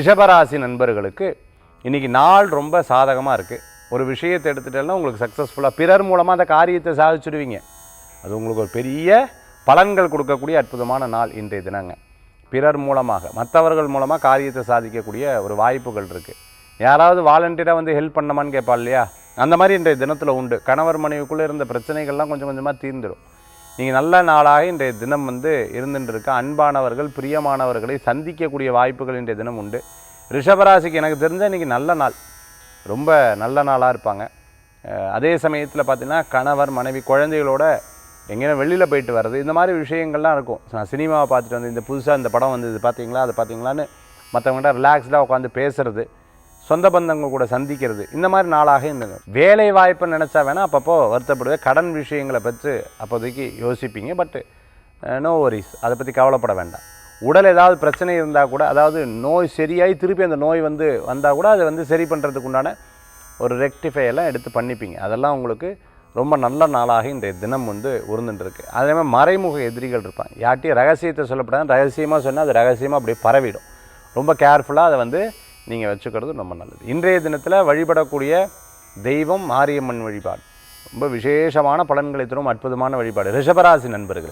ரிஷபராசி நண்பர்களுக்கு இன்றைக்கி நாள் ரொம்ப சாதகமாக இருக்குது. ஒரு விஷயத்தை எடுத்துகிட்டேன்னா உங்களுக்கு சக்ஸஸ்ஃபுல்லாக பிறர் மூலமாக அந்த காரியத்தை சாதிச்சுடுவீங்க. அது உங்களுக்கு ஒரு பெரிய பலன்கள் கொடுக்கக்கூடிய அற்புதமான நாள் இன்றைய தினங்க. பிறர் மூலமாக மற்றவர்கள் மூலமாக காரியத்தை சாதிக்கக்கூடிய ஒரு வாய்ப்புகள் இருக்குது. யாராவது வாலண்டியராக வந்து ஹெல்ப் பண்ணமான்னு கேட்பா இல்லையா, அந்த மாதிரி இன்றைய தினத்தில் உண்டு. கணவர் மனைவிக்குள்ளே இருந்த பிரச்சனைகள்லாம் கொஞ்சம் கொஞ்சமாக தீர்ந்துடும். நீங்கள் நல்ல நாளாக இன்றைய தினம் வந்து இருந்துட்டு அன்பானவர்கள் பிரியமானவர்களை சந்திக்கக்கூடிய வாய்ப்புகள் இன்றைய தினம் உண்டு. ரிஷபராசிக்கு எனக்கு தெரிஞ்ச இன்றைக்கி நல்ல நாள், ரொம்ப நல்ல நாளாக இருப்பாங்க. அதே சமயத்தில் பார்த்திங்கன்னா கணவர் மனைவி குழந்தைகளோட எங்கேனா வெளியில் போயிட்டு வர்றது, இந்த மாதிரி விஷயங்கள்லாம் இருக்கும். நான் சினிமாவை பார்த்துட்டு வந்து இந்த புதுசாக இந்த படம் வந்து இது பார்த்தீங்களா அது பார்த்தீங்களான்னு மற்றவங்கள்ட்ட ரிலாக்ஸ்டாக உட்காந்து பேசுகிறது, சொந்த பந்தங்கள் கூட சந்திக்கிறது, இந்த மாதிரி நாளாக இருந்துங்க. வேலை வாய்ப்புன்னு நினச்சா வேணால் அப்பப்போ வருத்தப்படுவேன். கடன் விஷயங்களை பற்றி அப்போதைக்கு யோசிப்பீங்க. பட்டு நோ வரிஸ், அதை பற்றி கவலைப்பட வேண்டாம். உடல் ஏதாவது பிரச்சனை இருந்தால் கூட, அதாவது நோய் சரியாகி திருப்பி அந்த நோய் வந்தால் கூட அதை வந்து சரி பண்ணுறதுக்கு உண்டான ஒரு ரெக்டிஃபையெல்லாம் எடுத்து பண்ணிப்பீங்க. அதெல்லாம் உங்களுக்கு ரொம்ப நல்ல நாளாக இன்றைய தினம் வந்து உருந்துட்டுருக்கு. அதே மாதிரி மறைமுக எதிரிகள் இருப்பாங்க. யார்ட்டையும் ரகசியத்தை சொல்லப்படாது, ரகசியமாக சொன்னால் அது ரகசியமாக அப்படியே பரவிடும். ரொம்ப கேர்ஃபுல்லாக அதை வந்து நீங்கள் வச்சுக்கிறது ரொம்ப நல்லது. இன்றைய தினத்தில் வழிபடக்கூடிய தெய்வம் மாரியம்மன் வழிபாடு ரொம்ப விசேஷமான பலன்களை தரும் அற்புதமான வழிபாடு ரிஷபராசி நண்பர்கள்.